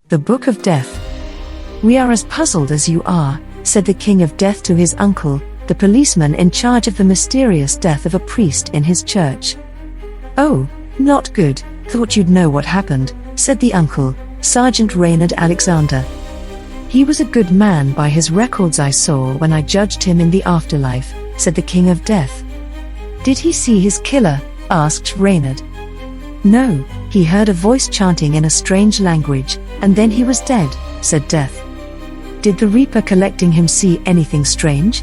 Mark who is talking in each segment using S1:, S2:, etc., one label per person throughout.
S1: The Book of Death. "We are as puzzled as you are," said the King of Death to his uncle, the policeman in charge of the mysterious death of a priest in his church. "Oh, not good, thought you'd know what happened," said the uncle, Sergeant Reynard Alexander. "He was a good man by his records I saw when I judged him in the afterlife," said the King of Death. "Did he see his killer?" asked Reynard. "No, he heard a voice chanting in a strange language, and then he was dead," said Death. "Did the Reaper collecting him see anything strange?"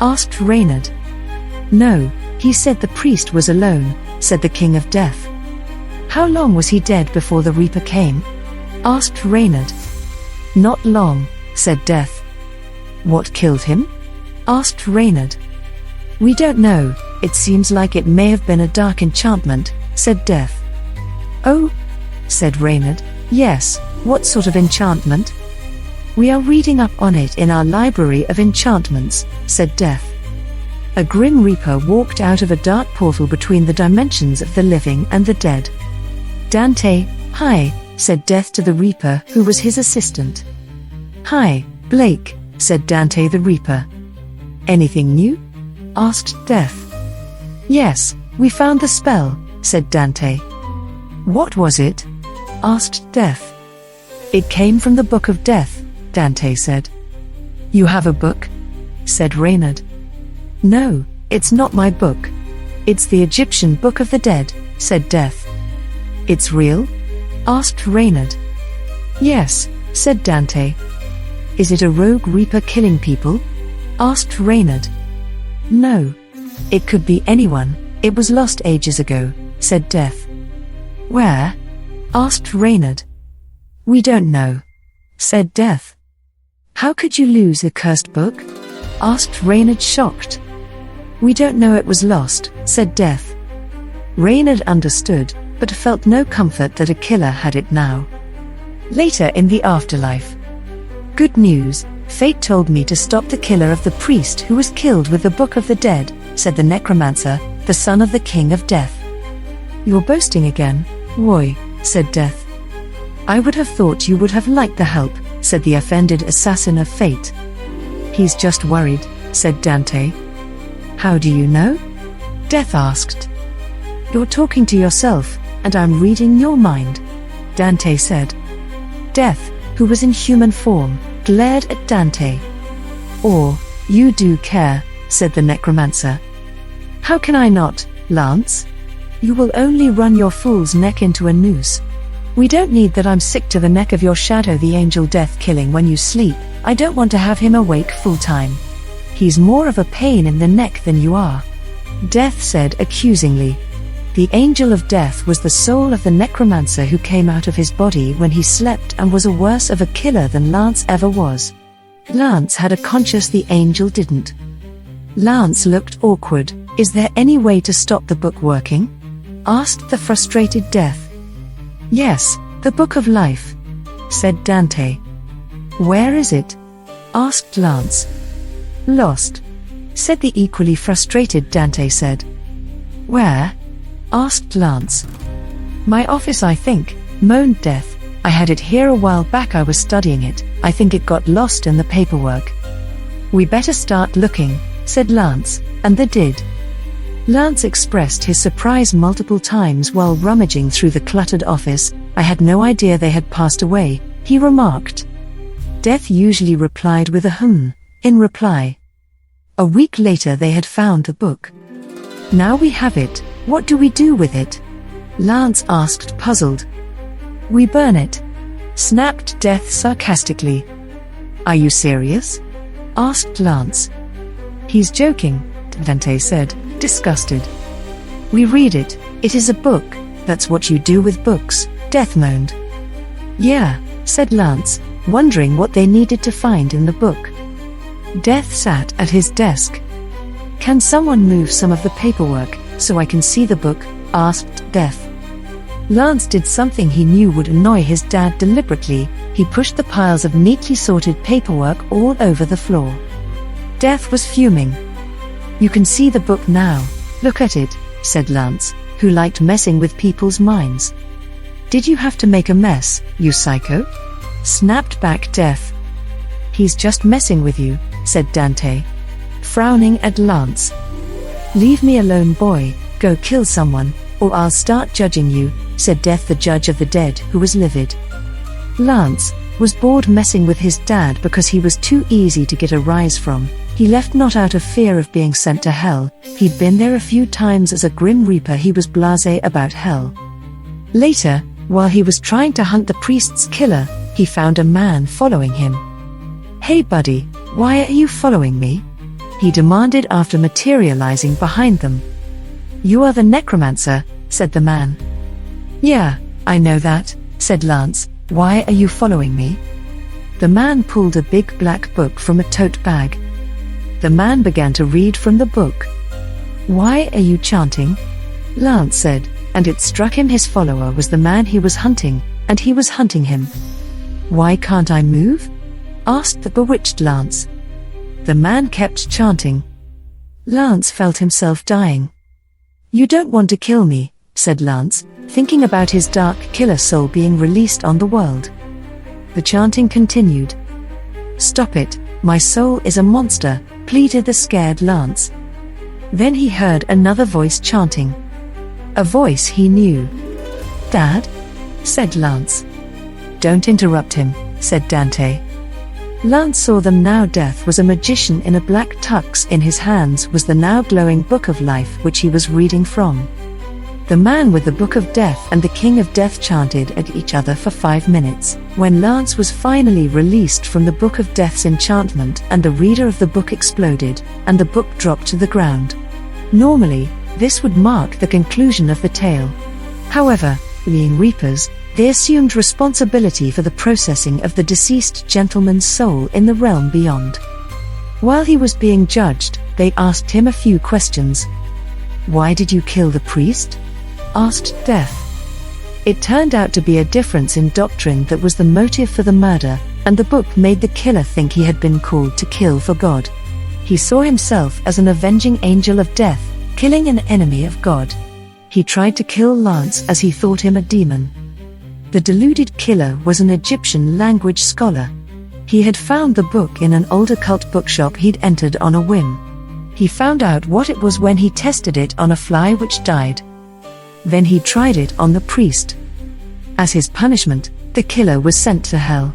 S1: asked Reynard. "No, he said the priest was alone," said the King of Death. "How long was he dead before the Reaper came?" asked Reynard. "Not long," said Death. "What killed him?" asked Reynard. "We don't know, it seems like it may have been a dark enchantment," said Death. "Oh," said Reynard, "yes, what sort of enchantment?" "We are reading up on it in our library of enchantments," said Death. "A grim Reaper walked out of a dark portal between the dimensions of the living and the dead." "Dante, hi," said Death to the Reaper, who was his assistant. "Hi, Blake," said Dante the Reaper. "Anything new?" asked Death. "Yes, we found the spell," said Dante. "What was it?" asked Death. "It came from the Book of Death," Dante said. "You have a book?" said Reynard. "No, it's not my book. It's the Egyptian Book of the Dead," said Death. "It's real?" asked Reynard. "Yes," said Dante. "Is it a rogue Reaper killing people?" asked Reynard. "No. It could be anyone, it was lost ages ago," said Death. "Where?" asked Reynard. "We don't know," said Death. "How could you lose a cursed book?" asked Reynard, shocked. "We don't know it was lost," said Death. Reynard understood, but felt no comfort that a killer had it now. Later in the afterlife. "Good news, fate told me to stop the killer of the priest who was killed with the Book of the Dead," said the necromancer, the son of the King of Death. "You're boasting again, Roy," said Death. "I would have thought you would have liked the help," said the offended assassin of fate. "He's just worried," said Dante. "How do you know?" Death asked. "You're talking to yourself, and I'm reading your mind," Dante said. Death, who was in human form, glared at Dante. "Or, you do care," said the necromancer. "How can I not, Lance? You will only run your fool's neck into a noose. We don't need that. I'm sick to the neck of your shadow, the angel Death killing when you sleep. I don't want to have him awake full time. He's more of a pain in the neck than you are," Death said accusingly. The angel of Death was the soul of the necromancer who came out of his body when he slept and was a worse of a killer than Lance ever was. Lance had a conscience, the angel didn't. Lance looked awkward. "Is there any way to stop the book working?" asked the frustrated Death. "Yes, the Book of Life," said Dante. "Where is it?" asked Lance. "Lost," said the equally frustrated Dante said. "Where?" asked Lance. "My office, I think," moaned Death. "I had it here a while back. I was studying it. I think it got lost in the paperwork." "We better start looking," said Lance, and they did. Lance expressed his surprise multiple times while rummaging through the cluttered office. "I had no idea they had passed away," he remarked. Death usually replied with a in reply. A week later they had found the book. "Now we have it, what do we do with it?" Lance asked, puzzled. "We burn it," snapped Death sarcastically. "Are you serious?" asked Lance. "He's joking," Dante said, disgusted. "We read it, it is a book, that's what you do with books," Death moaned. "Yeah," said Lance, wondering what they needed to find in the book. Death sat at his desk. "Can someone move some of the paperwork, so I can see the book?" asked Death. Lance did something he knew would annoy his dad deliberately. He pushed the piles of neatly sorted paperwork all over the floor. Death was fuming. "You can see the book now. Look at it," said Lance, who liked messing with people's minds. "Did you have to make a mess, you psycho?" snapped back Death. "He's just messing with you," said Dante, frowning at Lance. "Leave me alone, boy, go kill someone, or I'll start judging you," said Death, the judge of the dead, who was livid. Lance was bored messing with his dad because he was too easy to get a rise from. He left not out of fear of being sent to hell. He'd been there a few times as a Grim Reaper. He was blasé about hell. Later, while he was trying to hunt the priest's killer, he found a man following him. "Hey buddy, why are you following me?" he demanded after materializing behind them. "You are the necromancer," said the man. "Yeah, I know that," said Lance. "Why are you following me?" The man pulled a big black book from a tote bag. The man began to read from the book. "Why are you chanting?" Lance said, and it struck him his follower was the man he was hunting, and he was hunting him. "Why can't I move?" asked the bewitched Lance. The man kept chanting. Lance felt himself dying. "You don't want to kill me," said Lance, thinking about his dark killer soul being released on the world. The chanting continued. "Stop it, my soul is a monster," pleaded the scared Lance. Then he heard another voice chanting. A voice he knew. "Dad?" said Lance. "Don't interrupt him," said Dante. Lance saw them now. Death was a magician in a black tux. In his hands was the now glowing Book of Life, which he was reading from. The man with the Book of Death and the King of Death chanted at each other for 5 minutes. When Lance was finally released from the Book of Death's enchantment, and the reader of the book exploded, and the book dropped to the ground. Normally, this would mark the conclusion of the tale. However, being Reapers, they assumed responsibility for the processing of the deceased gentleman's soul in the realm beyond. While he was being judged, they asked him a few questions. "Why did you kill the priest?" asked Death. It turned out to be a difference in doctrine that was the motive for the murder, and the book made the killer think he had been called to kill for God. He saw himself as an avenging angel of death, killing an enemy of God. He tried to kill Lance as he thought him a demon. The deluded killer was an Egyptian language scholar. He had found the book in an old occult bookshop he'd entered on a whim. He found out what it was when he tested it on a fly which died. Then he tried it on the priest. As his punishment, the killer was sent to hell.